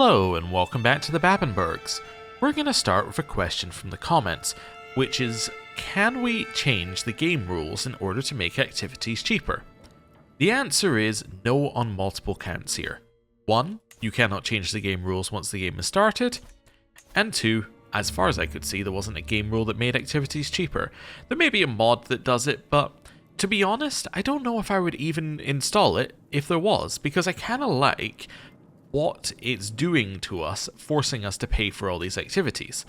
Hello and welcome back to the Babenbergs. We're going to start with a question from the comments, which is, can we change the game rules in order to make activities cheaper? The answer is no on multiple counts here. 1, you cannot change the game rules once the game is started, and 2, as far as I could see, there wasn't a game rule that made activities cheaper. There may be a mod that does it, but to be honest, I don't know if I would even install it if there was, because I kind of like what it's doing to us, forcing us to pay for all these activities.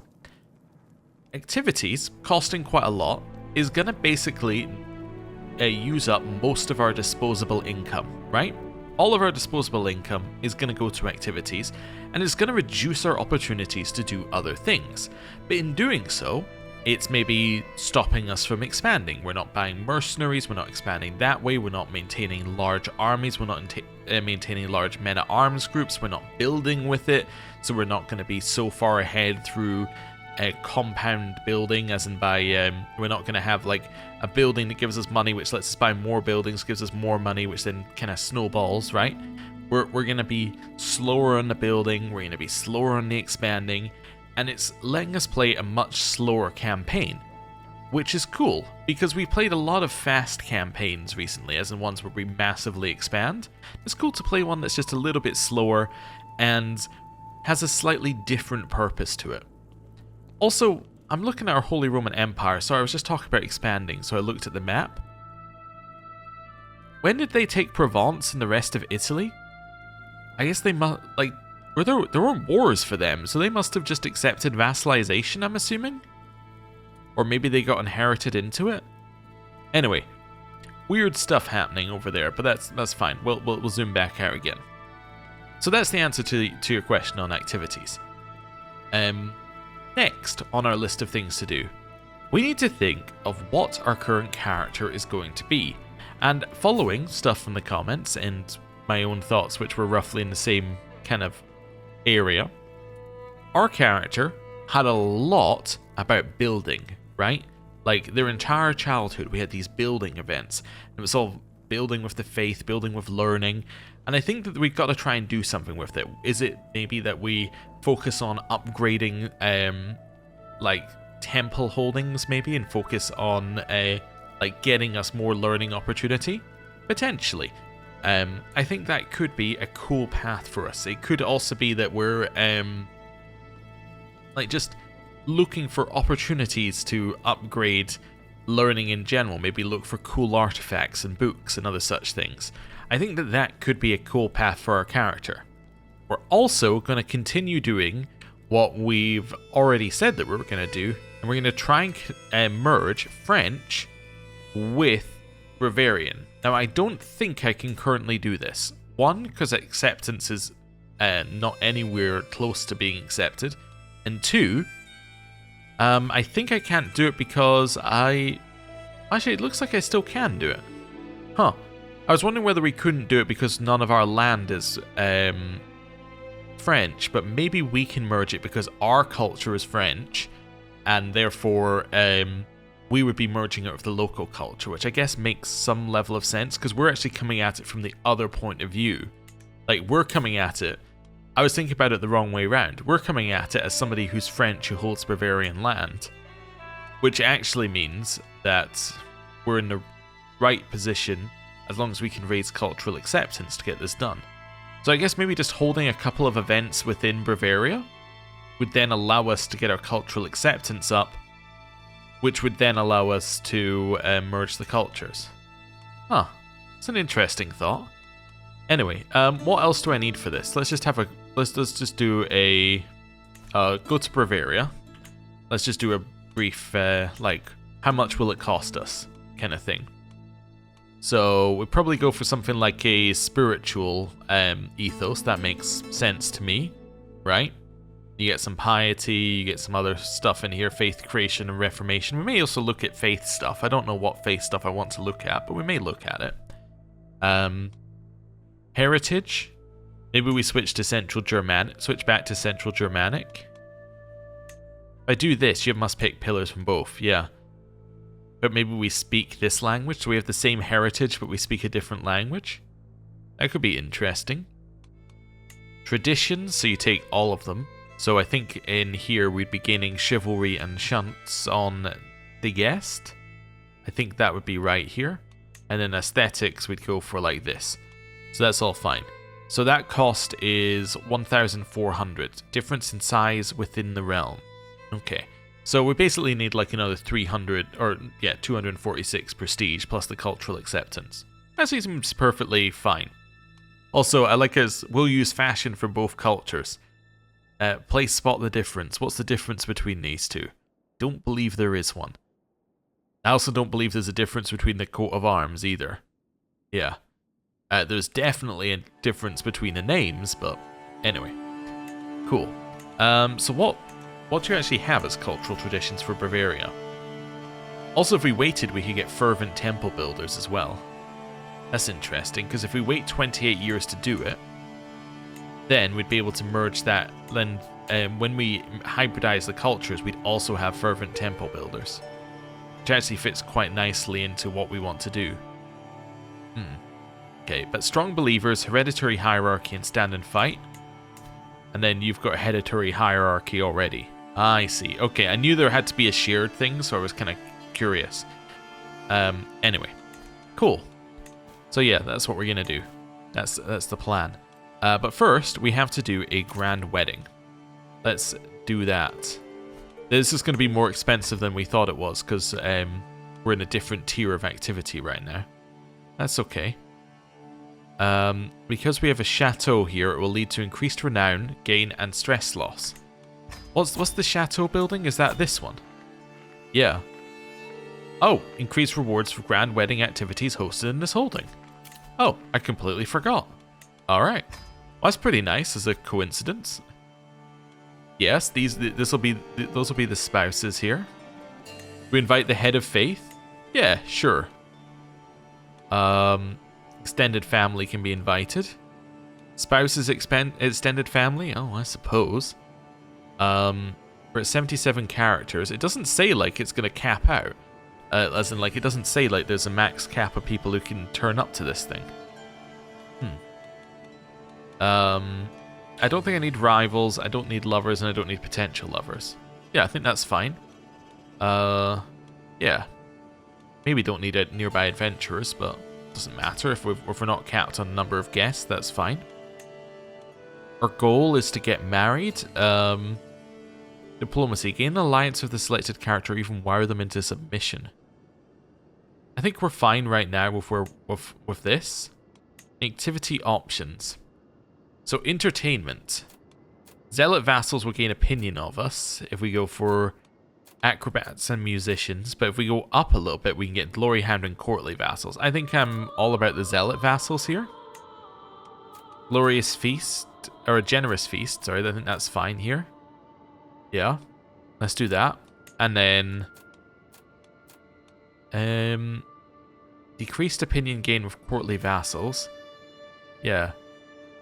Activities, costing quite a lot, is going to basically use up most of our disposable income, right? All of our disposable income is going to go to activities, and it's going to reduce our opportunities to do other things. But in doing so, it's maybe stopping us from expanding. We're not buying mercenaries, we're not expanding that way, we're not maintaining large armies, we're not maintaining large men-at-arms groups, we're not building with it, so we're not going to be so far ahead through a compound building, as in by, we're not going to have like a building that gives us money, which lets us buy more buildings, gives us more money, which then kind of snowballs, right? We're going to be slower on the building, we're going to be slower on the expanding, and it's letting us play a much slower campaign, which is cool, because we played a lot of fast campaigns recently, as in ones where we massively expand. It's cool to play one that's just a little bit slower and has a slightly different purpose to it. Also, I'm looking at our Holy Roman Empire, so I was just talking about expanding, so I looked at the map. When did they take Provence and the rest of Italy? I guess they must, like, there weren't wars for them, so they must have just accepted vassalization, I'm assuming? Or maybe they got inherited into it? Anyway, weird stuff happening over there, but that's fine. We'll zoom back out again. So that's the answer to your question on activities. Next on our list of things to do, we need to think of what our current character is going to be. And following stuff from the comments and my own thoughts, which were roughly in the same kind of area, our character had a lot about building, right? Like their entire childhood we had these building events. It was all building with the faith, building with learning, and I think that we've got to try and do something with it. Is it maybe that we focus on upgrading like temple holdings maybe, and focus on like getting us more learning opportunity? Potentially. I think that could be a cool path for us. It could also be that we're like just looking for opportunities to upgrade learning in general. Maybe look for cool artifacts and books and other such things. I think that that could be a cool path for our character. We're also going to continue doing what we've already said that we were going to do, and we're going to try and merge French with Bavarian. Now, I don't think I can currently do this. 1, because acceptance is not anywhere close to being accepted. And 2, I think I can't do it because actually, it looks like I still can do it. Huh. I was wondering whether we couldn't do it because none of our land is French, but maybe we can merge it because our culture is French, and therefore we would be merging it with the local culture, which I guess makes some level of sense because we're actually coming at it from the other point of view. Like, we're coming at it, I was thinking about it the wrong way around. We're coming at it as somebody who's French who holds Bavarian land, which actually means that we're in the right position as long as we can raise cultural acceptance to get this done. So I guess maybe just holding a couple of events within Bavaria would then allow us to get our cultural acceptance up, which would then allow us to merge the cultures. Huh, it's an interesting thought. Anyway, what else do I need for this? Let's just have let's just do a go to Bavaria. Let's just do a brief like how much will it cost us kind of thing. So we'd probably go for something like a spiritual ethos. That makes sense to me, right? You get some piety, you get some other stuff in here, faith creation and reformation. We may also look at faith stuff. I don't know what faith stuff I want to look at, but we may look at it. Heritage. Maybe we switch to Central Germanic. Switch back to Central Germanic. If I do this, you must pick pillars from both. Yeah. But maybe we speak this language, so we have the same heritage, but we speak a different language. That could be interesting. Traditions, so you take all of them. So I think in here we'd be gaining chivalry and shunts on the guest. I think that would be right here. And then aesthetics we'd go for like this. So that's all fine. So that cost is 1,400. Difference in size within the realm. Okay. So we basically need like another 300, or yeah, 246 prestige plus the cultural acceptance. That seems perfectly fine. Also, I like us, we'll use fashion for both cultures. Place spot the difference. What's the difference between these two? Don't believe there is one. I also don't believe there's a difference between the coat of arms either. Yeah. There's definitely a difference between the names, but anyway. Cool. So what do you actually have as cultural traditions for Bavaria? Also, if we waited, we could get fervent temple builders as well. That's interesting, because if we wait 28 years to do it, then we'd be able to merge that. Then when we hybridize the cultures, we'd also have fervent temple builders. Which actually fits quite nicely into what we want to do. Okay, but strong believers, hereditary hierarchy, and stand and fight. And then you've got hereditary hierarchy already. I see. Okay, I knew there had to be a shared thing, so I was kind of curious. Anyway, cool. So yeah, that's what we're gonna do. That's the plan. But first, we have to do a grand wedding. Let's do that. This is going to be more expensive than we thought it was, because we're in a different tier of activity right now. That's okay. Because we have a chateau here, it will lead to increased renown, gain, and stress loss. What's the chateau building? Is that this one? Yeah. Oh, increased rewards for grand wedding activities hosted in this holding. Oh, I completely forgot. Alright. Well, that's pretty nice as a coincidence. Yes, those will be the spouses here. We invite the head of faith? Yeah, sure. Extended family can be invited. Spouses extended family? Oh, I suppose. We're at 77 characters. It doesn't say like it's gonna cap out. As in, like, it doesn't say like there's a max cap of people who can turn up to this thing. I don't think I need rivals, I don't need lovers, and I don't need potential lovers. Yeah, I think that's fine. Yeah. Maybe don't need nearby adventurers, but it doesn't matter if we're not capped on number of guests, that's fine. Our goal is to get married. Diplomacy. Gain an alliance with the selected character or even wire them into submission. I think we're fine right now with this. Activity options. So, entertainment. Zealot vassals will gain opinion of us if we go for acrobats and musicians. But if we go up a little bit, we can get glory hound and courtly vassals. I think I'm all about the zealot vassals here. Glorious feast, or a generous feast. Sorry, I think that's fine here. Yeah, let's do that. And then decreased opinion gain with courtly vassals. Yeah.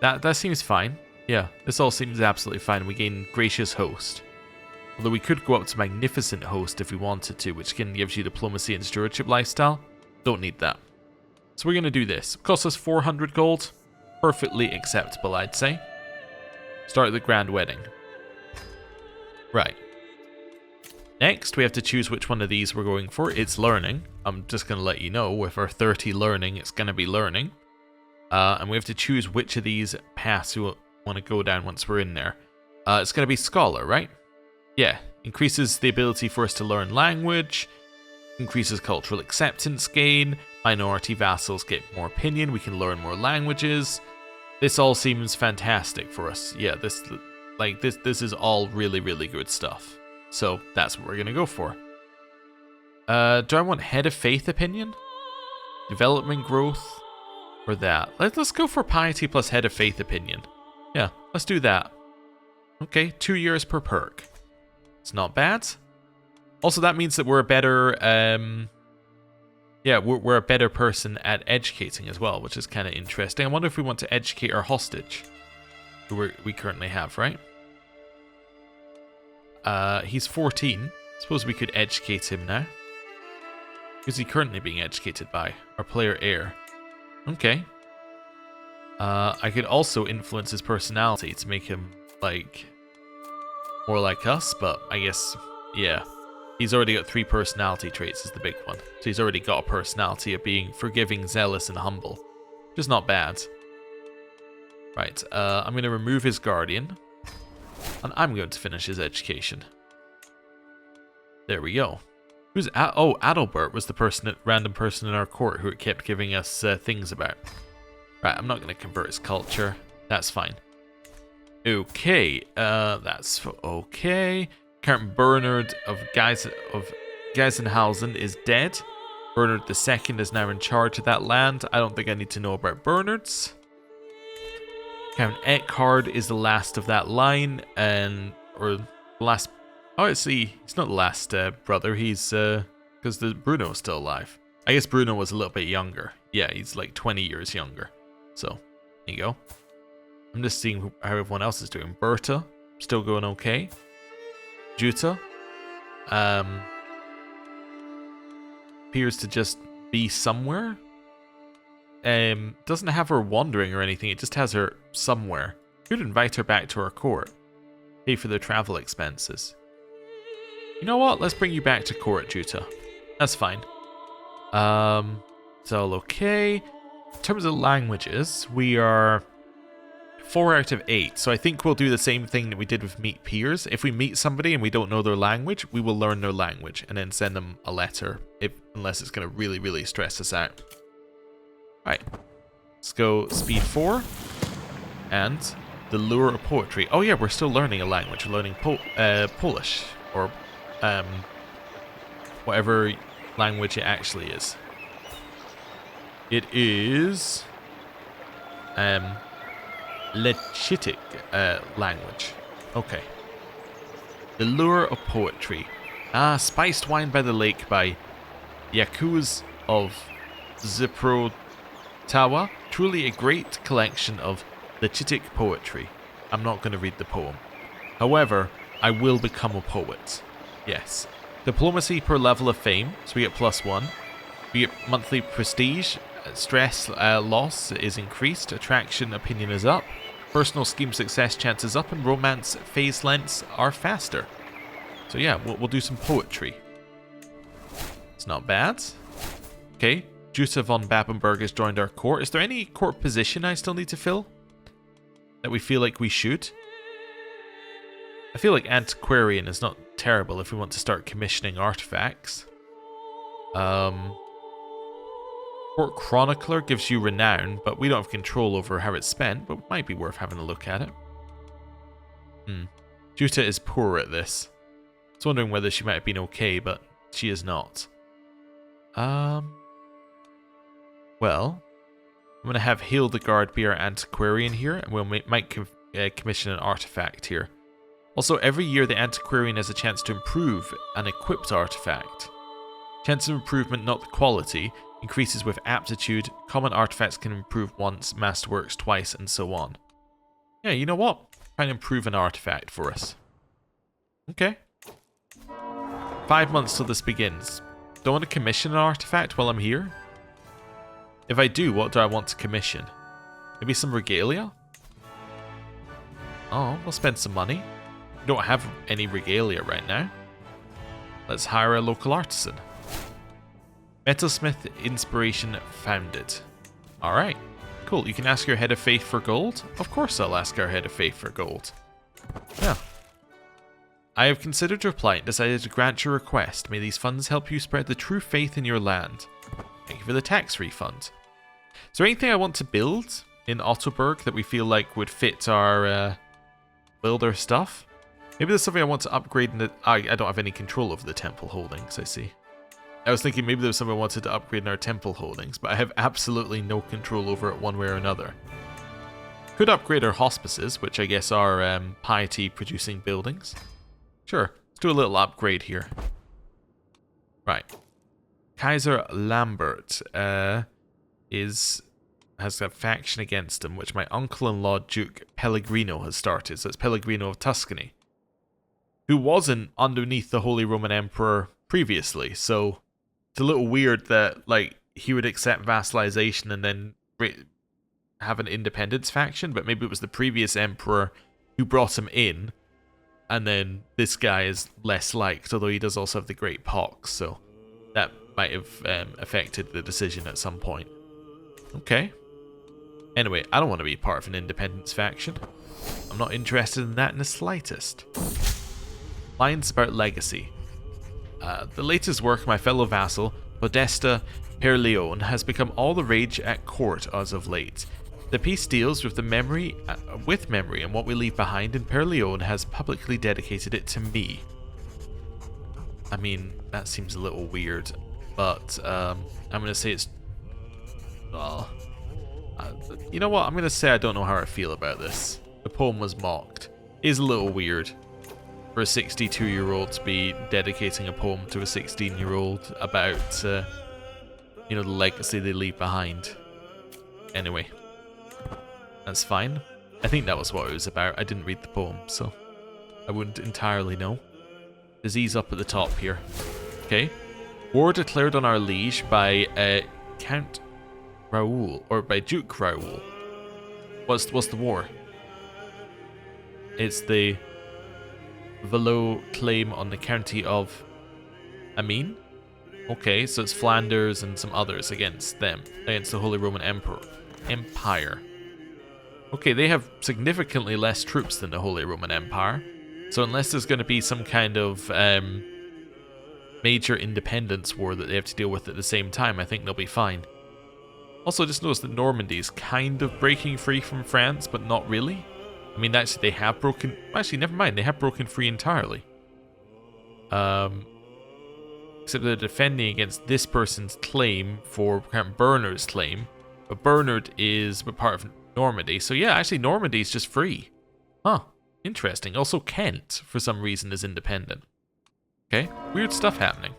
That seems fine. Yeah, this all seems absolutely fine. We gain Gracious Host. Although we could go up to Magnificent Host if we wanted to, which gives you Diplomacy and Stewardship lifestyle. Don't need that. So we're going to do this. Costs us 400 gold. Perfectly acceptable, I'd say. Start the grand wedding. Right. Next, we have to choose which one of these we're going for. It's learning. I'm just going to let you know, with our 30 learning, it's going to be learning. And we have to choose which of these paths we want to go down once we're in there. It's going to be Scholar, right? Yeah. Increases the ability for us to learn language. Increases cultural acceptance gain. Minority vassals get more opinion. We can learn more languages. This all seems fantastic for us. Yeah, this is all really, really good stuff. So that's what we're going to go for. Do I want Head of Faith opinion? Development growth? Or that? Let's go for Piety plus Head of Faith opinion. Yeah, let's do that. Okay, 2 years per perk. It's not bad. Also, that means that we're a better... yeah, we're a better person at educating as well, which is kind of interesting. I wonder if we want to educate our hostage, who we currently have, right? He's 14. Suppose we could educate him now. Who's he currently being educated by? Our player heir. Okay. I could also influence his personality to make him, like, more like us, but I guess, yeah. He's already got 3 personality traits is the big one. So he's already got a personality of being forgiving, zealous, and humble. Just not bad. Right, I'm going to remove his guardian. And I'm going to finish his education. There we go. Who's Adalbert was the random person in our court who it kept giving us things about. Right, I'm not going to convert his culture. That's fine. Okay, that's okay. Count Bernard of Geisenhausen is dead. Bernard II is now in charge of that land. I don't think I need to know about Bernard's. Count Eckhard is the last of that line, or the last. Oh, see, he's not the last brother. He's because Bruno's still alive. I guess Bruno was a little bit younger. Yeah, he's like 20 years younger. So there you go. I'm just seeing how everyone else is doing. Berta, still going okay. Jutta, appears to just be somewhere. Doesn't have her wandering or anything. It just has her somewhere. Could invite her back to our court. Pay for their travel expenses. You know what? Let's bring you back to court, Jutta. That's fine. It's all okay. In terms of languages, we are 4 out of 8. So I think we'll do the same thing that we did with meet peers. If we meet somebody and we don't know their language, we will learn their language and then send them a letter, unless it's going to really, really stress us out. Right. Let's go speed 4. And the lure of poetry. Oh yeah, we're still learning a language. We're learning Polish. Or whatever language it actually is. It is Lechitic language. Okay. The Lure of Poetry. Spiced Wine by the Lake by Yakuz of Ziprotawa. Truly a great collection of Lechitic poetry. I'm not going to read the poem. However, I will become a poet. Yes. Diplomacy per level of fame. So we get +1. We get monthly prestige. Stress loss is increased. Attraction opinion is up. Personal scheme success chances up. And romance phase lengths are faster. So yeah, we'll do some poetry. It's not bad. Okay. Jutta von Babenberg has joined our court. Is there any court position I still need to fill? That we feel like we should? I feel like antiquarian is not terrible if we want to start commissioning artifacts. Court chronicler gives you renown, but we don't have control over how it's spent, but it might be worth having a look at it. Jutta is poor at this. I was wondering whether she might have been okay, but she is not. Well, I'm going to have Hildegard be our antiquarian here, and we'll might commission an artifact here. Also, every year the antiquarian has a chance to improve an equipped artifact. Chance of improvement, not the quality, increases with aptitude. Common artifacts can improve once, masterworks twice, and so on. Yeah, you know what? Try and improve an artifact for us. Okay. 5 months till this begins. Don't want to commission an artifact while I'm here? If I do, what do I want to commission? Maybe some regalia? Oh, we'll spend some money. We don't have any regalia right now. Let's hire a local artisan. Metalsmith Inspiration founded. Alright, cool. You can ask your head of faith for gold? Of course I'll ask our head of faith for gold. Yeah. I have considered your plight and decided to grant your request. May these funds help you spread the true faith in your land. Thank you for the tax refund. Is there anything I want to build in Ottoberg that we feel like would fit our builder stuff? Maybe there's something I want to upgrade in the... I don't have any control over the temple holdings, I see. I was thinking maybe there was something I wanted to upgrade in our temple holdings, but I have absolutely no control over it one way or another. Could upgrade our hospices, which I guess are piety-producing buildings. Sure, let's do a little upgrade here. Right. Kaiser Lambert has a faction against him, which my uncle-in-law Duke Pellegrino has started. So it's Pellegrino of Tuscany, who wasn't underneath the Holy Roman Emperor previously. So it's a little weird that like he would accept vassalization and then have an independence faction, but maybe it was the previous emperor who brought him in, and then this guy is less liked, although he does also have the Great Pox, so that might have affected the decision at some point. Okay. Anyway, I don't want to be part of an independence faction. I'm not interested in that in the slightest. Lines about legacy. The latest work, my fellow vassal, Podesta Perleone, has become all the rage at court as of late. The piece deals with the memory, and what we leave behind, and Perleone has publicly dedicated it to me. I mean, that seems a little weird, but I'm going to say it's... Well, you know what? I'm going to say I don't know how I feel about this. The poem was mocked. It is a little weird for a 62-year-old to be dedicating a poem to a 16-year-old about, you know, the legacy they leave behind. Anyway, that's fine. I think that was what it was about. I didn't read the poem, so I wouldn't entirely know. Disease up at the top here. Okay. War declared on our liege by Count Raoul, or by Duke Raoul. What's the war? It's the Valo claim on the county of Amiens. Okay, so it's Flanders and some others against them, against the Holy Roman Empire. Okay, they have significantly less troops than the Holy Roman Empire, so unless there's going to be some kind of major independence war that they have to deal with at the same time, I think they'll be fine. Also, just notice that Normandy is kind of breaking free from France, but not really. I mean, actually, they have broken... Actually, never mind. They have broken free entirely. Except they're defending against this person's claim for Count Bernard's claim. But Bernard is part of Normandy. So yeah, actually, Normandy is just free. Huh. Interesting. Also, Kent, for some reason, is independent. Okay. Weird stuff happening.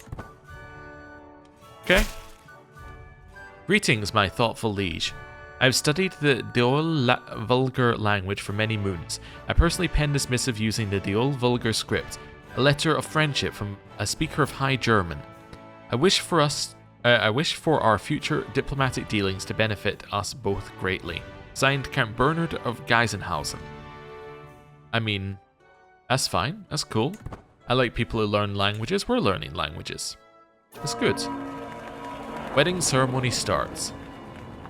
Okay. Greetings, my thoughtful liege. I have studied the Deol vulgar language for many moons. I personally penned this missive using the Deol vulgar script, a letter of friendship from a speaker of High German. I wish for our future diplomatic dealings to benefit us both greatly. Signed, Count Bernard of Geisenhausen. I mean, that's fine. That's cool. I like people who learn languages. We're learning languages. That's good. Wedding ceremony starts.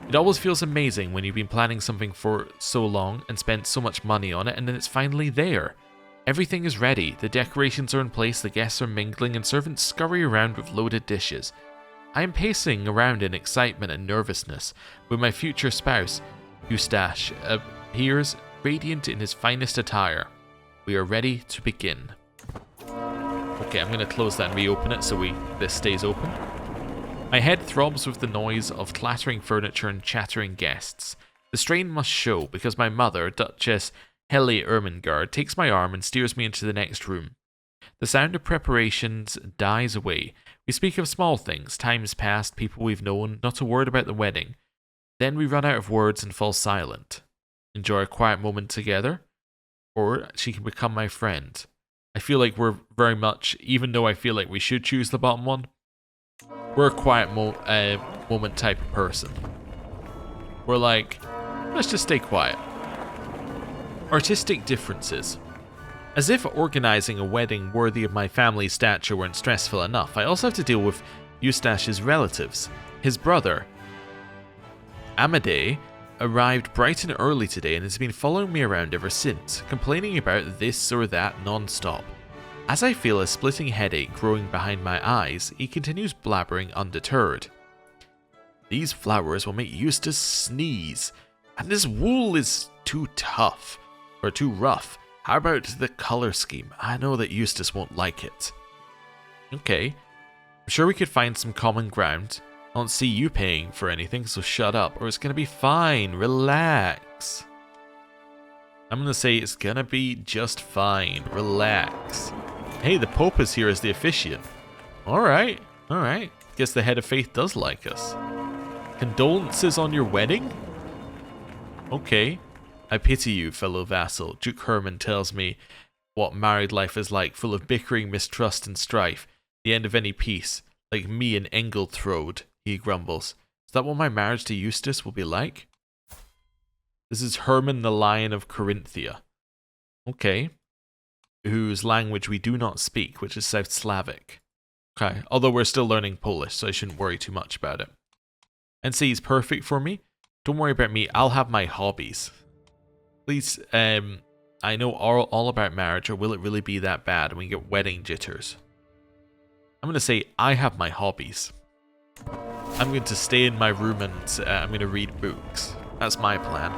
It always feels amazing when you've been planning something for so long and spent so much money on it, and then it's finally there. Everything is ready, the decorations are in place, the guests are mingling, and servants scurry around with loaded dishes. I am pacing around in excitement and nervousness, when my future spouse, Eustache, appears radiant in his finest attire. We are ready to begin. Okay, I'm going to close that and reopen it so this stays open. My head throbs with the noise of clattering furniture and chattering guests. The strain must show, because my mother, Duchess Helle Ermengarde, takes my arm and steers me into the next room. The sound of preparations dies away. We speak of small things, times past, people we've known, not a word about the wedding. Then we run out of words and fall silent. Enjoy a quiet moment together, or she can become my friend. I feel like we're very much, even though I feel like we should choose the bottom one, we're a quiet moment type of person. We're like, let's just stay quiet. Artistic differences. As if organizing a wedding worthy of my family's stature weren't stressful enough, I also have to deal with Eustache's relatives. His brother, Amadei, arrived bright and early today and has been following me around ever since, complaining about this or that non-stop. As I feel a splitting headache growing behind my eyes, he continues blabbering undeterred. These flowers will make Eustace sneeze, and this wool is too tough, or too rough. How about the color scheme? I know that Eustace won't like it. Okay, I'm sure we could find some common ground. I don't see you paying for anything, so shut up, or it's gonna be fine. Relax. I'm gonna say it's gonna be just fine. Relax. Hey, the Pope is here as the officiant. Alright. Guess the head of faith does like us. Condolences on your wedding? Okay. I pity you, fellow vassal. Duke Herman tells me what married life is like, full of bickering, mistrust, and strife. The end of any peace. Like me and Engelthrode, he grumbles. Is that what my marriage to Eustace will be like? This is Herman the Lion of Carinthia. Okay. Whose language we do not speak, which is South Slavic. Okay, although we're still learning Polish, so I shouldn't worry too much about it. And say he's perfect for me. Don't worry about me, I'll have my hobbies. Please, I know all about marriage, or will it really be that bad when we get wedding jitters? I'm going to say I have my hobbies. I'm going to stay in my room and I'm going to read books. That's my plan.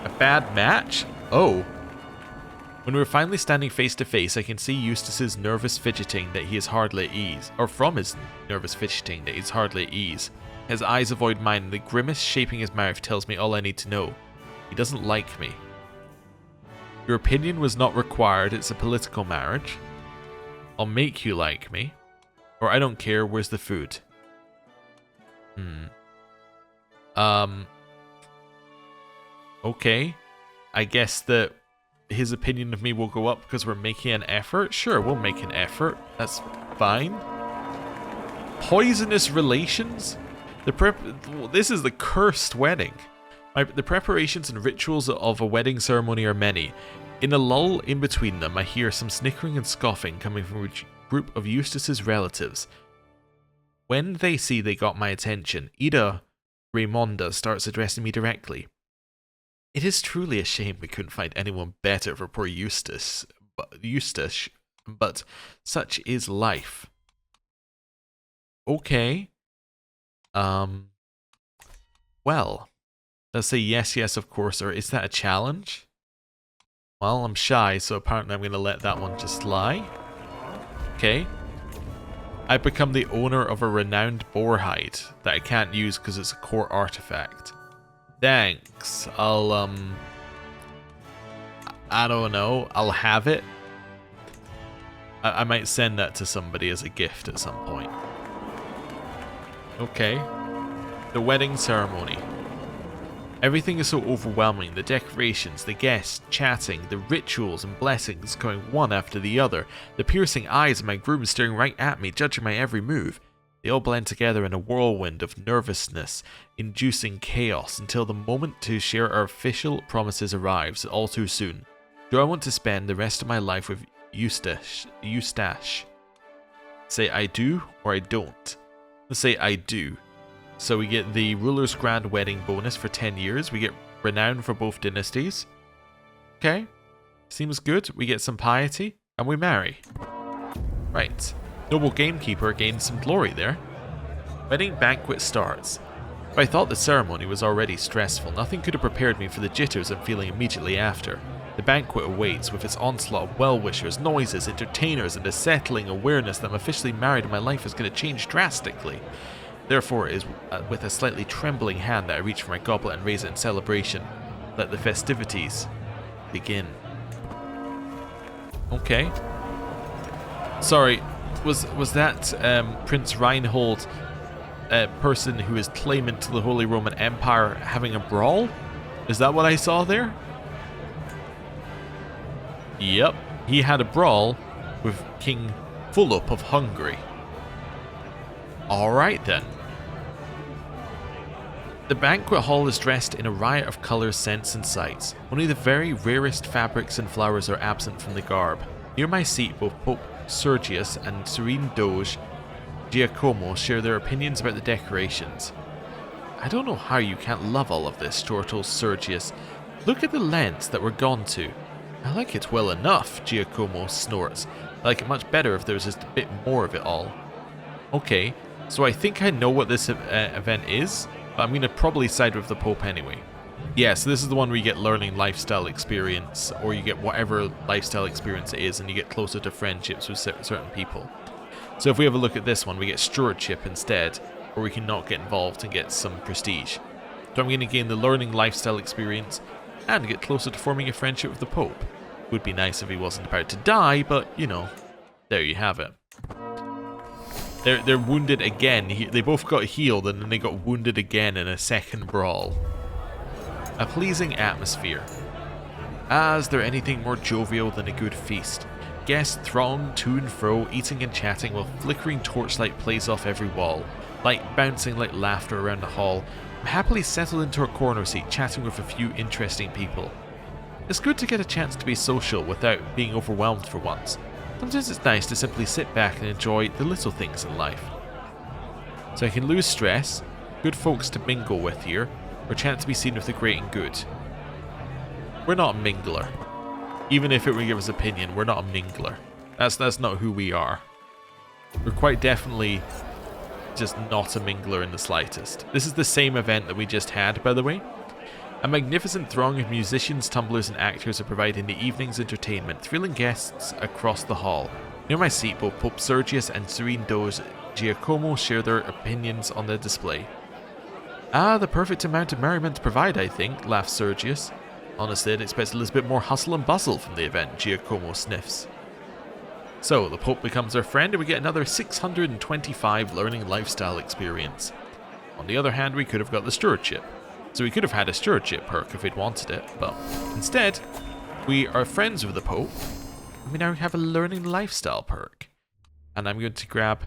A bad match? Oh. When we're finally standing face to face, I can see Eustace's nervous fidgeting that he is hardly at ease. Or from his nervous fidgeting that he's hardly at ease. His eyes avoid mine and the grimace shaping his mouth tells me all I need to know. He doesn't like me. Your opinion was not required, it's a political marriage. I'll make you like me. Or I don't care, where's the food? Okay. I guess that his opinion of me will go up because we're making an effort. Sure, we'll make an effort. That's fine. Poisonous relations? This is the cursed wedding. The preparations and rituals of a wedding ceremony are many. In a lull in between them, I hear some snickering and scoffing coming from a group of Eustace's relatives. When they see they got my attention, Ida Raimonda starts addressing me directly. It is truly a shame we couldn't find anyone better for poor Eustace, but such is life. Okay. Well, let's say yes, of course, or is that a challenge? Well, I'm shy, so apparently I'm going to let that one just lie. Okay. I become the owner of a renowned boar hide that I can't use because it's a core artifact. Thanks. I don't know. I'll have it. I might send that to somebody as a gift at some point. Okay. The wedding ceremony. Everything is so overwhelming. The decorations, the guests, chatting, the rituals and blessings going one after the other. The piercing eyes of my groom staring right at me, judging my every move. They all blend together in a whirlwind of nervousness, inducing chaos until the moment to share our official promises arrives, all too soon. Do I want to spend the rest of my life with Eustace? Say I do or I don't. Let's say I do. So we get the ruler's grand wedding bonus for 10 years. We get renown for both dynasties. Okay. Seems good. We get some piety. And we marry. Right. Noble gamekeeper gains some glory there. Wedding banquet starts. If I thought the ceremony was already stressful, nothing could have prepared me for the jitters I'm feeling immediately after. The banquet awaits with its onslaught of well-wishers, noises, entertainers, and a settling awareness that I'm officially married and my life is going to change drastically. Therefore, it is with a slightly trembling hand that I reach for my goblet and raise it in celebration. Let the festivities begin. Okay. Sorry, was that Prince Reinhold, person who is claimant to the Holy Roman Empire, having a brawl? Is that what I saw there? Yep, he had a brawl with King Philip of Hungary. Alright then. The banquet hall is dressed in a riot of colours, scents and sights. Only the very rarest fabrics and flowers are absent from the garb. Near my seat, both Pope Sergius and Serene Doge Giacomo share their opinions about the decorations. I don't know how you can't love all of this, chortles Sergius. Look at the lengths that we're gone to. I like it well enough, Giacomo snorts. I like it much better if there was just a bit more of it all. Okay, so I think I know what this event is, but I'm going to probably side with the Pope anyway. Yeah, so this is the one where you get learning lifestyle experience, or you get whatever lifestyle experience it is, and you get closer to friendships with certain people. So if we have a look at this one, we get stewardship instead, or we can not get involved and get some prestige. So I'm going to gain the learning lifestyle experience, and get closer to forming a friendship with the Pope. Would be nice if he wasn't about to die, but, you know, there you have it. They're wounded again. They both got healed, and then they got wounded again in a second brawl. A pleasing atmosphere. Is there anything more jovial than a good feast? Guests throng to and fro, eating and chatting, while flickering torchlight plays off every wall. Light bouncing like laughter around the hall. I'm happily settled into a corner seat, chatting with a few interesting people. It's good to get a chance to be social without being overwhelmed for once. Sometimes it's nice to simply sit back and enjoy the little things in life. So I can lose stress, good folks to mingle with here, or chance to be seen with the great and good. We're not a mingler. Even if it would give us opinion, we're not a mingler. That's not who we are. We're quite definitely just not a mingler in the slightest. This is the same event that we just had, by the way. A magnificent throng of musicians, tumblers, and actors are providing the evening's entertainment, thrilling guests across the hall. Near my seat, both Pope Sergius and Serene Doge Giacomo share their opinions on the display. Ah, the perfect amount of merriment to provide, I think, laughs Sergius. Honestly, I'd expect a little bit more hustle and bustle from the event, Giacomo sniffs. So, the Pope becomes our friend and we get another 625 learning lifestyle experience. On the other hand, we could have got the stewardship. So we could have had a stewardship perk if we'd wanted it, but instead, we are friends with the Pope, and we now have a learning lifestyle perk. And I'm going to grab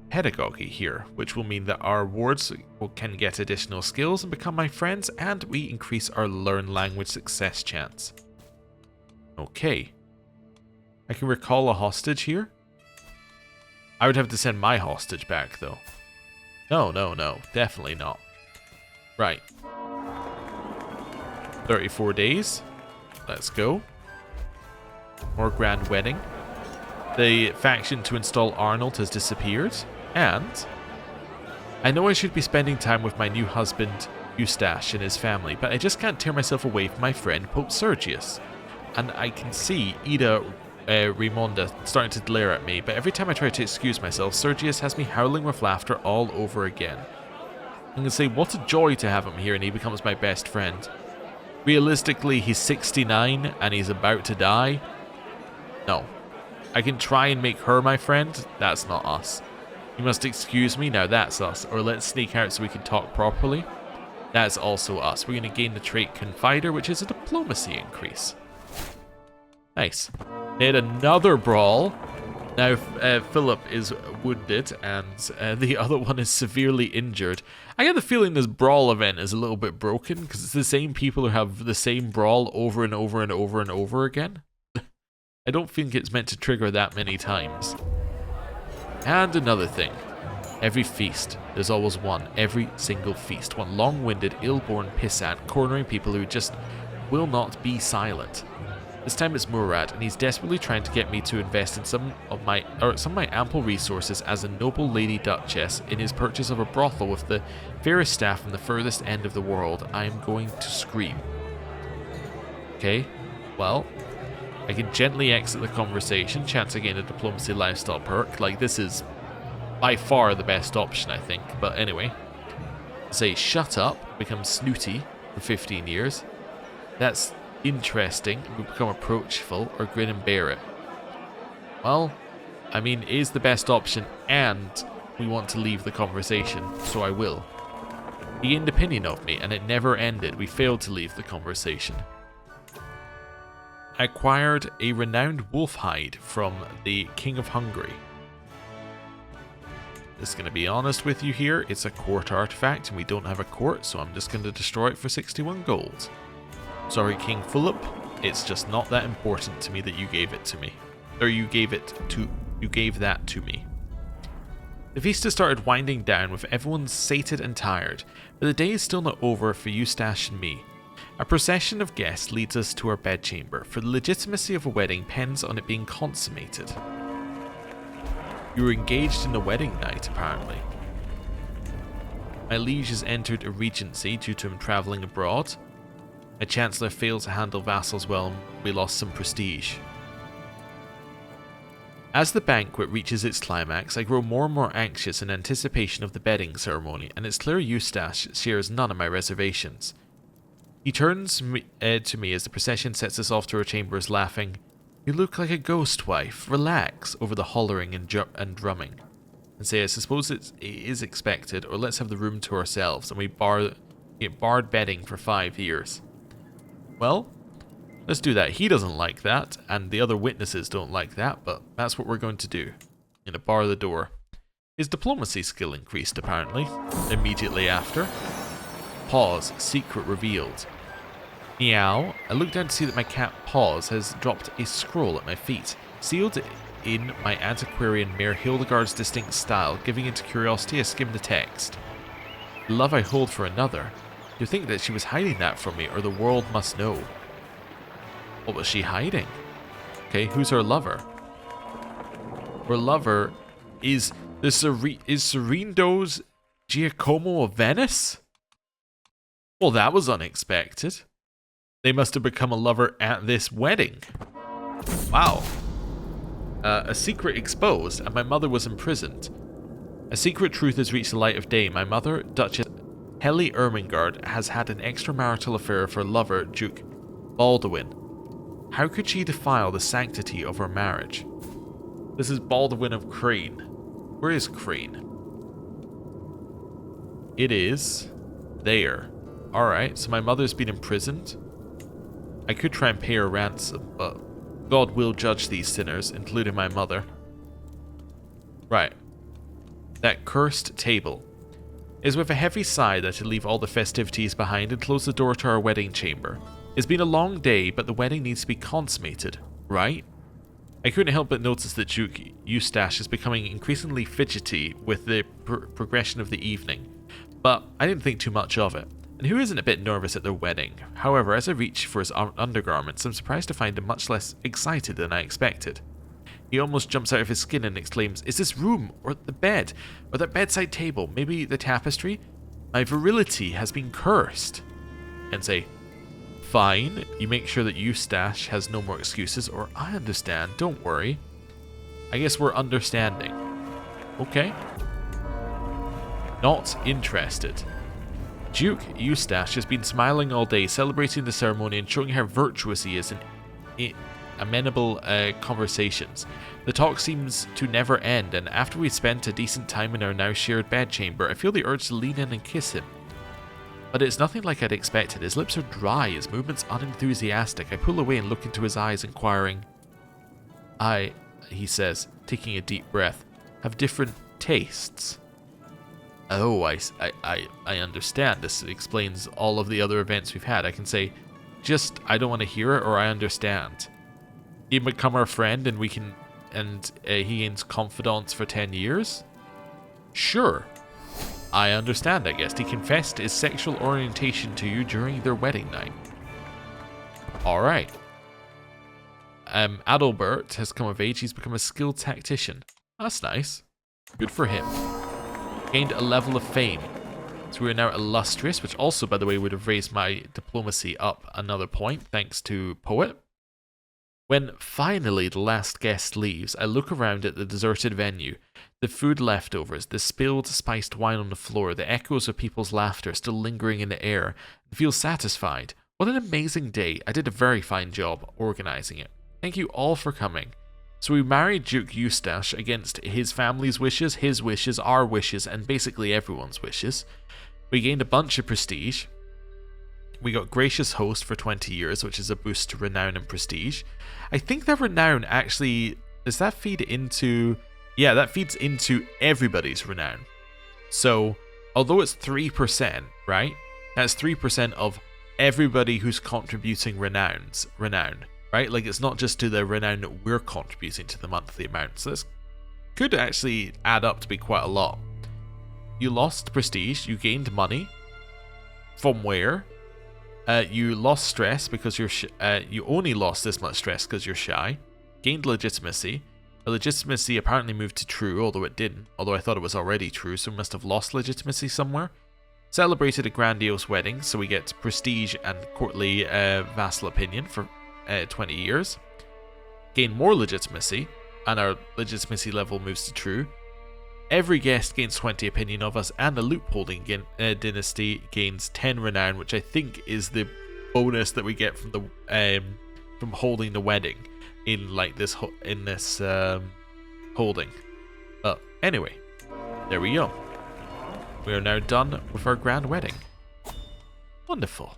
pedagogy here, which will mean that our wards can get additional skills and become my friends, and we increase our learn language success chance. Okay. I can recall a hostage here. I would have to send my hostage back, though. No, definitely not. Right. 34 days. Let's go. More grand wedding. The faction to install Arnold has disappeared. And I know I should be spending time with my new husband, Eustache, and his family, but I just can't tear myself away from my friend, Pope Sergius. And I can see Ida Raimonda starting to glare at me, but every time I try to excuse myself, Sergius has me howling with laughter all over again. I'm going to say, what a joy to have him here, and he becomes my best friend. Realistically, he's 69 and he's about to die. No. I can try and make her my friend. That's not us. You must excuse me, now that's us. Or let's sneak out so we can talk properly. That's also us. We're going to gain the trait Confider, which is a diplomacy increase. Nice. They had another brawl. Now Philip is wounded and the other one is severely injured. I get the feeling this brawl event is a little bit broken because it's the same people who have the same brawl over and over and over and over again. I don't think it's meant to trigger that many times. And another thing. Every feast, there's always one. Every single feast. One long-winded, ill-born pissant cornering people who just will not be silent. This time it's Murad, and he's desperately trying to get me to invest in some of my ample resources as a noble lady duchess in his purchase of a brothel with the fairest staff from the furthest end of the world. I am going to scream. Okay, well, I can gently exit the conversation, chance again a diplomacy lifestyle perk. Like, this is by far the best option, I think. But anyway, say shut up, become snooty for 15 years. That's interesting. We become approachful, or grin and bear it. Well, I mean, it is the best option, and we want to leave the conversation, so I will. He gained opinion of me, and it never ended. We failed to leave the conversation. I acquired a renowned wolf hide from the King of Hungary. Just going to be honest with you here, it's a court artifact, and we don't have a court, so I'm just going to destroy it for 61 gold. Sorry, King Philip, it's just not that important to me that you gave it to me. Or you gave that to me. The feast has started winding down with everyone sated and tired, but the day is still not over for Eustache and me. A procession of guests leads us to our bedchamber, for the legitimacy of a wedding depends on it being consummated. You were engaged in the wedding night, apparently. My liege has entered a regency due to him travelling abroad. A chancellor failed to handle vassals well, and we lost some prestige. As the banquet reaches its climax, I grow more and more anxious in anticipation of the bedding ceremony, and it's clear Eustache shares none of my reservations. He turns to me as the procession sets us off to our chambers, laughing. You look like a ghost wife. Relax, over the hollering and drumming. And say, I suppose it is expected, or let's have the room to ourselves, and we get barred bedding for 5 years. Well, let's do that. He doesn't like that, and the other witnesses don't like that, but that's what we're going to do. I'm going to bar the door. His diplomacy skill increased, apparently, immediately after. Pause. Secret revealed. Meow. I look down to see that my cat Paws has dropped a scroll at my feet, sealed in my antiquarian mare Hildegard's distinct style. Giving into curiosity, I skim the text. The love I hold for another. Do you think that she was hiding that from me, or the world must know? What was she hiding? Okay, who's her lover? Her lover is the Serendo's Giacomo of Venice? Well, that was unexpected. They must have become a lover at this wedding. Wow. A secret exposed, and my mother was imprisoned. A secret truth has reached the light of day. My mother, Duchess Heli Ermengarde, has had an extramarital affair with her lover, Duke Baldwin. How could she defile the sanctity of her marriage? This is Baldwin of Crane. Where is Crane? It is there. Alright, so my mother's been imprisoned. I could try and pay her ransom, but God will judge these sinners, including my mother. Right. That cursed table. It is with a heavy sigh that I leave all the festivities behind and close the door to our wedding chamber. It's been a long day, but the wedding needs to be consummated, right? I couldn't help but notice that Duke Eustache is becoming increasingly fidgety with the progression of the evening, but I didn't think too much of it. And who isn't a bit nervous at their wedding? However, as I reach for his undergarments, I'm surprised to find him much less excited than I expected. He almost jumps out of his skin and exclaims, "Is this room, or the bed, or that bedside table, maybe the tapestry? My virility has been cursed." And say, "Fine, you make sure that Eustache has no more excuses, or I understand, don't worry. I guess we're understanding." Okay. Not interested. Duke Eustache has been smiling all day, celebrating the ceremony and showing how virtuous he is in amenable conversations. The talk seems to never end, and after we've spent a decent time in our now shared bedchamber, I feel the urge to lean in and kiss him. But it's nothing like I'd expected. His lips are dry, his movements unenthusiastic. I pull away and look into his eyes, inquiring. "I," he says, taking a deep breath, "have different tastes." Oh, I understand. This explains all of the other events we've had. I can say, just, I don't want to hear it, or I understand. He can become our friend, and he gains confidence for 10 years? Sure. I understand, I guess. He confessed his sexual orientation to you during their wedding night. Alright. Adalbert has come of age. He's become a skilled tactician. That's nice. Good for him. Gained a level of fame. So we are now illustrious, which also, by the way, would have raised my diplomacy up another point, thanks to Poet. When finally the last guest leaves, I look around at the deserted venue, the food leftovers, the spilled spiced wine on the floor, the echoes of people's laughter still lingering in the air, and feel satisfied. What an amazing day. I did a very fine job organizing it. Thank you all for coming. So we married Duke Eustache against his family's wishes, our wishes, and basically everyone's wishes. We gained a bunch of prestige. We got Gracious Host for 20 years, which is a boost to renown and prestige. I think that renown actually, does that feed into... Yeah, that feeds into everybody's renown. So, although it's 3%, right? That's 3% of everybody who's contributing renown, right? Like, it's not just to the renown that we're contributing to the monthly amount. So this could actually add up to be quite a lot. You lost prestige, you gained money. From where? You lost stress because you only lost this much stress because you're shy. Gained legitimacy. The legitimacy apparently moved to true, although it didn't. Although I thought it was already true, so we must have lost legitimacy somewhere. Celebrated a grandiose wedding, so we get prestige and courtly vassal opinion for 20 years. Gain more legitimacy, and our legitimacy level moves to true. Every guest gains 20 opinion of us, and the loopholding dynasty gains 10 renown, which I think is the bonus that we get from the from holding the wedding in like this holding. But anyway, there we go. We are now done with our grand wedding. Wonderful.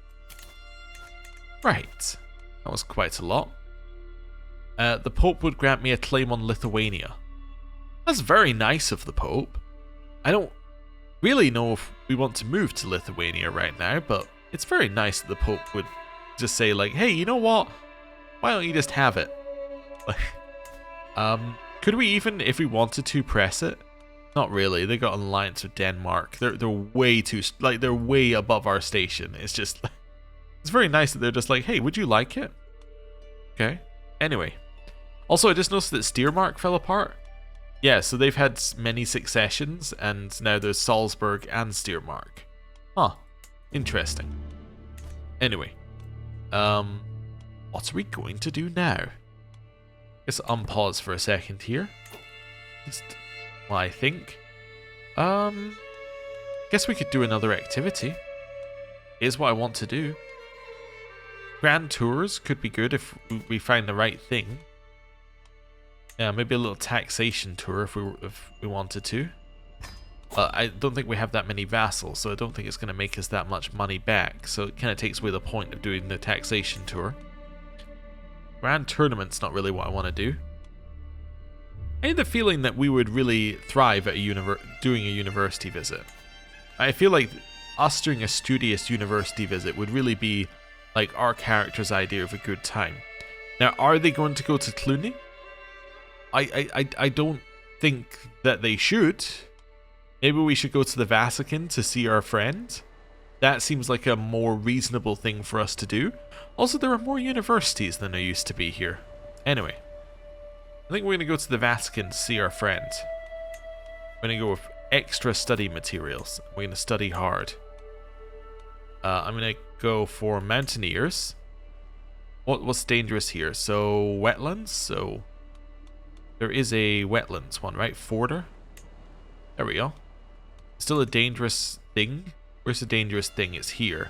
Right, that was quite a lot. The Pope would grant me a claim on Lithuania. That's very nice of the Pope. I don't really know if we want to move to Lithuania right now, but it's very nice that the Pope would just say like, hey, you know what? Why don't you just have it? Could we even, if we wanted to, press it? Not really. They got an alliance with Denmark. They're way too, like, they're way above our station. It's just, it's very nice that they're just like, hey, would you like it? Okay. Anyway. Also, I just noticed that Steiermark fell apart. Yeah, so they've had many successions, and now there's Salzburg and Steiermark. Huh. Interesting. Anyway. What are we going to do now? Guess unpause for a second here. Just what I think. Guess we could do another activity. Here's what I want to do. Grand tours could be good if we find the right thing. Yeah, maybe a little taxation tour if we wanted to. I don't think we have that many vassals, so I don't think it's going to make us that much money back. So it kind of takes away the point of doing the taxation tour. Grand tournament's not really what I want to do. I had the feeling that we would really thrive at doing a university visit. I feel like us doing a studious university visit would really be like our character's idea of a good time. Now, are they going to go to Cluny? I don't think that they should. Maybe we should go to the Vatican to see our friend. That seems like a more reasonable thing for us to do. Also, there are more universities than there used to be here. Anyway, I think we're going to go to the Vatican to see our friend. We're going to go with extra study materials. We're going to study hard. I'm going to go for mountaineers. What's dangerous here? So, wetlands. So, there is a wetlands one, right? Forder. There we go. Still a dangerous thing. Where's the dangerous thing? It's here.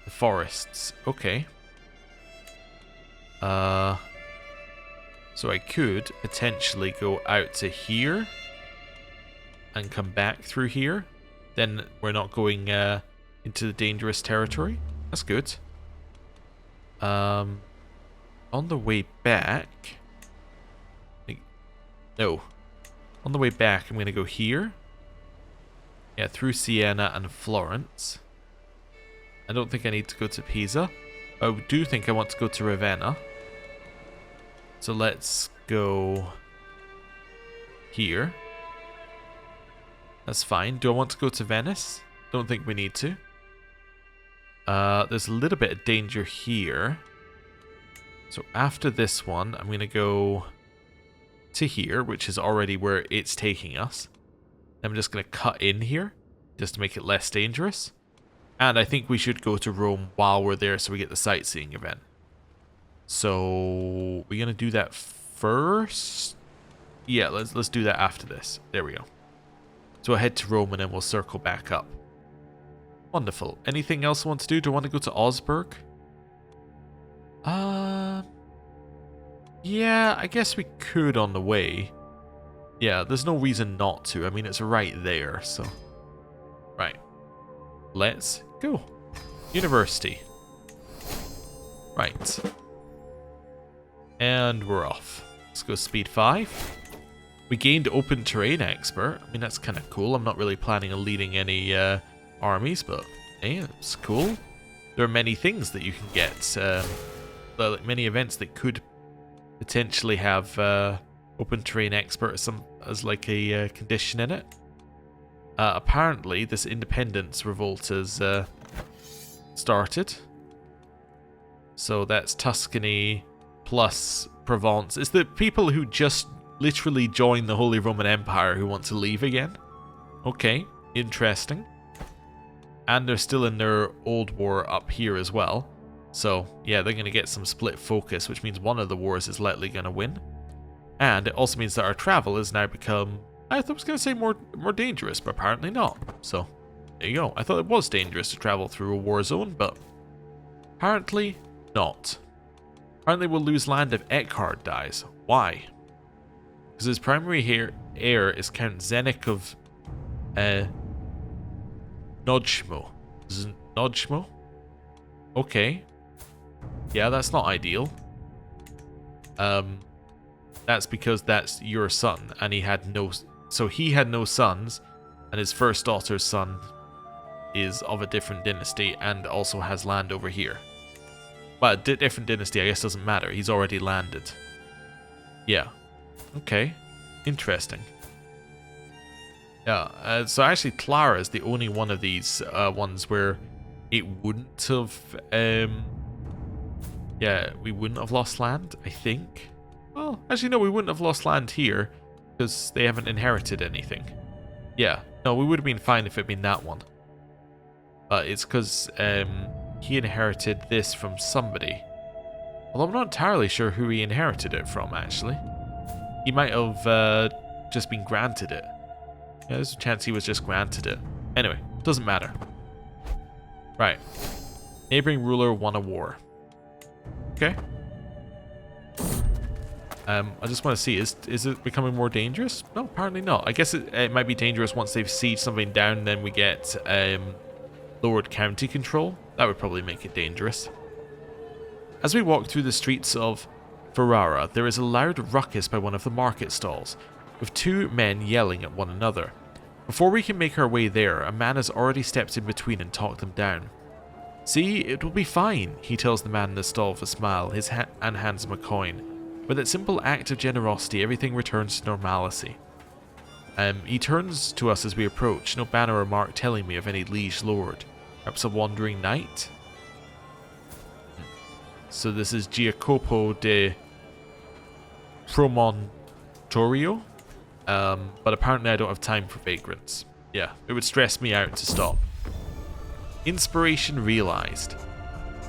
The forests. Okay. So I could potentially go out to here and come back through here. Then we're not going into the dangerous territory. That's good. On the way back... No. On the way back, I'm going to go here. Yeah, through Siena and Florence. I don't think I need to go to Pisa. I do think I want to go to Ravenna. So let's go here. That's fine. Do I want to go to Venice? Don't think we need to. There's a little bit of danger here. So after this one, I'm going to go to here, which is already where it's taking us. I'm just going to cut in here, just to make it less dangerous. And I think we should go to Rome while we're there so we get the sightseeing event. So, we're going to do that first? Yeah, let's do that after this. There we go. So I'll head to Rome and then we'll circle back up. Wonderful. Anything else I want to do? Do I want to go to Augsburg? Yeah, I guess we could on the way. Yeah, there's no reason not to. I mean, it's right there, so... Right. Let's go. University. Right. And we're off. Let's go speed 5. We gained open terrain expert. I mean, that's kind of cool. I'm not really planning on leading any armies, but hey, it's cool. There are many things that you can get. Like many events that could potentially have open terrain expert as like a condition in it. Apparently, this independence revolt has started. So that's Tuscany plus Provence. It's the people who just literally joined the Holy Roman Empire who want to leave again. Okay, interesting. And they're still in their old war up here as well. So, yeah, they're going to get some split focus, which means one of the wars is likely going to win. And it also means that our travel has now become... I thought I was going to say more dangerous, but apparently not. So, there you go. I thought it was dangerous to travel through a war zone, but apparently not. Apparently we'll lose land if Eckhard dies. Why? Because his primary heir is Count Zenik of Nodschmo. Nodschmo? Okay. Yeah, that's not ideal. That's because that's your son, and he had no... So he had no sons, And his first daughter's son is of a different dynasty and also has land over here. But a different dynasty, I guess, doesn't matter. He's already landed. Yeah. Okay. Interesting. Yeah, so actually Clara is the only one of these ones where it wouldn't have... yeah, we wouldn't have lost land, I think. Well, actually no, we wouldn't have lost land here because they haven't inherited anything. Yeah, no, we would have been fine if it had been that one. But it's because he inherited this from somebody. Although I'm not entirely sure who he inherited it from, actually. He might have just been granted it. Yeah, there's a chance he was just granted it. Anyway, doesn't matter. Right. Neighboring ruler won a war. Okay. I just want to see, is it becoming more dangerous? No, apparently not. I guess it might be dangerous once they've sieged something down, then we get lowered county control. That would probably make it dangerous. As we walk through the streets of Ferrara, there is a loud ruckus by one of the market stalls, with two men yelling at one another. Before we can make our way there, a man has already stepped in between and talked them down. See, it will be fine, he tells the man in the stall with a smile, and hands him a coin. With that simple act of generosity, everything returns to normalcy. He turns to us as we approach, no banner or mark telling me of any liege lord. Perhaps a wandering knight? So this is Giacopo de Promontorio? But apparently I don't have time for vagrants. Yeah, it would stress me out to stop. Inspiration realized.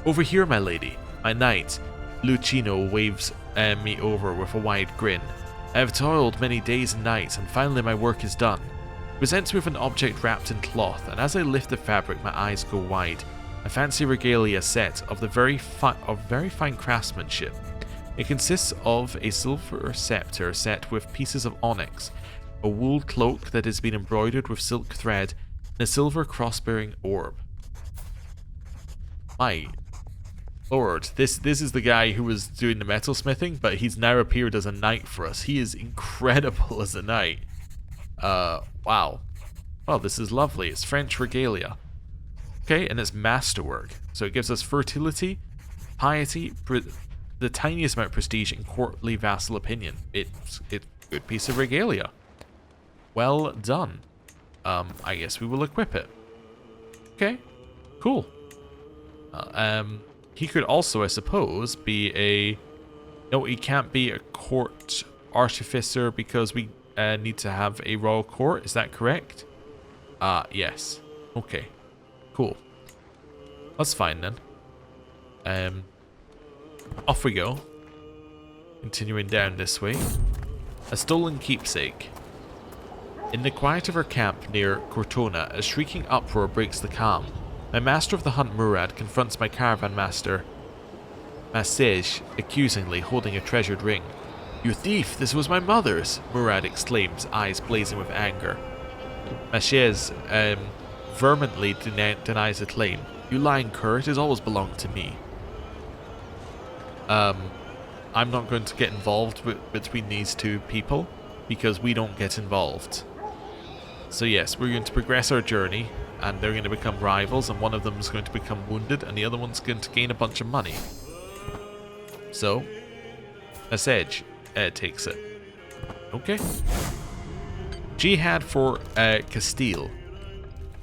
Over here, my lady. My knight, Lucino, waves me over with a wide grin. I have toiled many days and nights, and finally my work is done. He presents me with an object wrapped in cloth, and as I lift the fabric, my eyes go wide. A fancy regalia set of very fine craftsmanship. It consists of a silver scepter set with pieces of onyx, a wool cloak that has been embroidered with silk thread, and a silver cross-bearing orb. My lord, this is the guy who was doing the metalsmithing, but he's now appeared as a knight for us. He is incredible as a knight. Wow. Well, this is lovely. It's French regalia. Okay, and it's masterwork. So it gives us fertility, piety, the tiniest amount of prestige, and courtly vassal opinion. It's a good piece of regalia. Well done. I guess we will equip it. Okay, cool. He could also, I suppose, be a... No, he can't be a court artificer because we need to have a royal court. Is that correct? Yes. Okay. Cool. That's fine then. Off we go. Continuing down this way. A stolen keepsake. In the quiet of our camp near Cortona, a shrieking uproar breaks the calm. My master of the hunt, Murad, confronts my caravan master, Masej, accusingly, holding a treasured ring. "You thief, this was my mother's!" Murad exclaims, eyes blazing with anger. Masej vehemently denies the claim. "You lying cur, it has always belonged to me." I'm not going to get involved between these two people, because we don't get involved. So yes, we're going to progress our journey, and they're going to become rivals, and one of them is going to become wounded, and the other one's going to gain a bunch of money. So, Masej takes it. Okay. Jihad for Castile.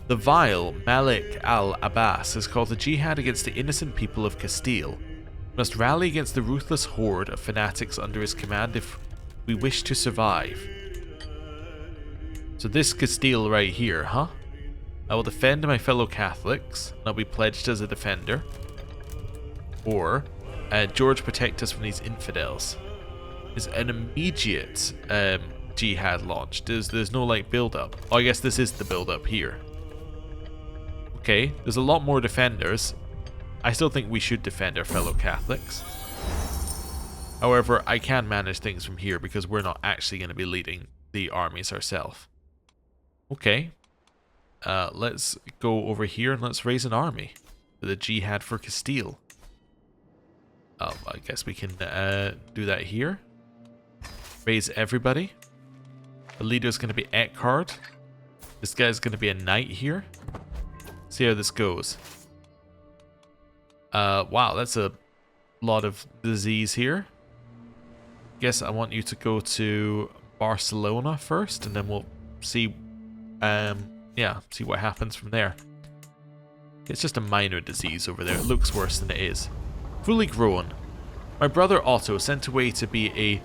The vile Malik al-Abbas has called a jihad against the innocent people of Castile. We must rally against the ruthless horde of fanatics under his command if we wish to survive. So this Castile right here, huh? I will defend my fellow Catholics, and I'll be pledged as a defender. Or, George, protect us from these infidels. Is an immediate jihad launched. There's no like build up. Oh, I guess this is the build up here. Okay, there's a lot more defenders. I still think we should defend our fellow Catholics. However, I can manage things from here because we're not actually going to be leading the armies ourselves. Okay. Let's go over here and let's raise an army for the Jihad for Castile. I guess we can do that here. Raise everybody. The leader is going to be Eckhard. This guy's going to be a knight here. See how this goes. Wow, that's a lot of disease here. Guess I want you to go to Barcelona first, and then we'll see, yeah, see what happens from there. It's just a minor disease over there. It looks worse than it is. Fully grown. My brother Otto, sent away to be a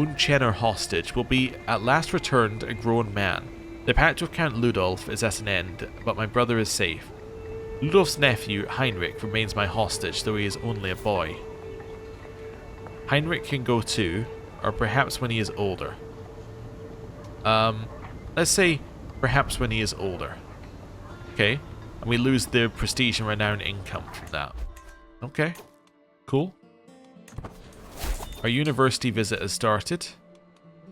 Munchener hostage, will be at last returned a grown man. The pact with Count Ludolf is at an end, but my brother is safe. Ludolf's nephew, Heinrich, remains my hostage, though he is only a boy. Heinrich can go too, or perhaps when he is older. Let's say perhaps when he is older. Okay, and we lose the prestige and renown income from that. Okay, cool. Our university visit has started,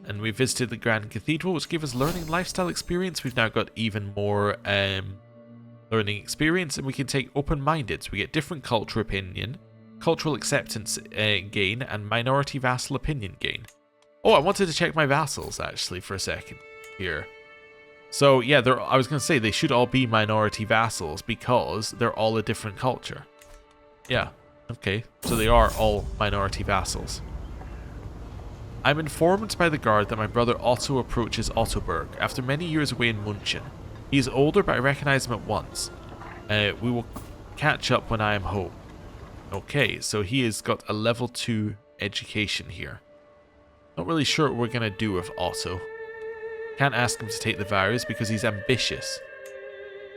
and we visited the Grand Cathedral, which gave us learning lifestyle experience. We've now got even more learning experience, and we can take open-minded, so we get different culture opinion, cultural acceptance gain, and minority vassal opinion gain. Oh, I wanted to check my vassals actually for a second here. So yeah, I was going to say they should all be minority vassals because they're all a different culture. Yeah, okay, so they are all minority vassals. I'm informed by the guard that my brother Otto approaches Ottoberg after many years away in Munchen. He is older, but I recognize him at once. We will catch up when I am home. Okay, so he has got a level 2 education here. Not really sure what we're going to do with Otto. Can't ask him to take the vows because he's ambitious.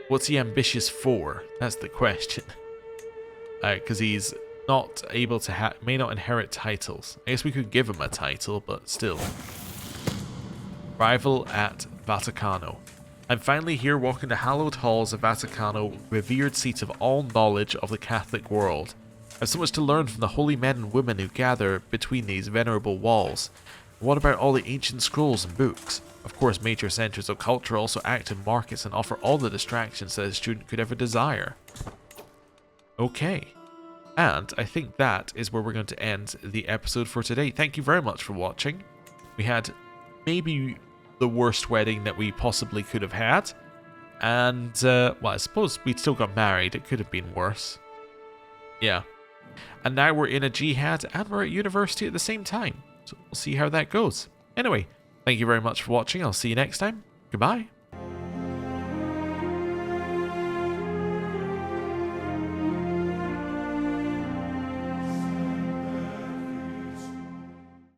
What's he ambitious for? That's the question. Because he's not able to may not inherit titles. I guess we could give him a title, but still. Arrival at Vaticano. I'm finally here walking the hallowed halls of Vaticano, revered seat of all knowledge of the Catholic world. I have so much to learn from the holy men and women who gather between these venerable walls. What about all the ancient scrolls and books? Of course, major centers of culture also act in markets and offer all the distractions that a student could ever desire. Okay. And I think that is where we're going to end the episode for today. Thank you very much for watching. We had maybe the worst wedding that we possibly could have had. And, well, I suppose we still got married. It could have been worse. Yeah. And now we're in a jihad and we're at university at the same time. So we'll see how that goes. Anyway, thank you very much for watching. I'll see you next time. Goodbye.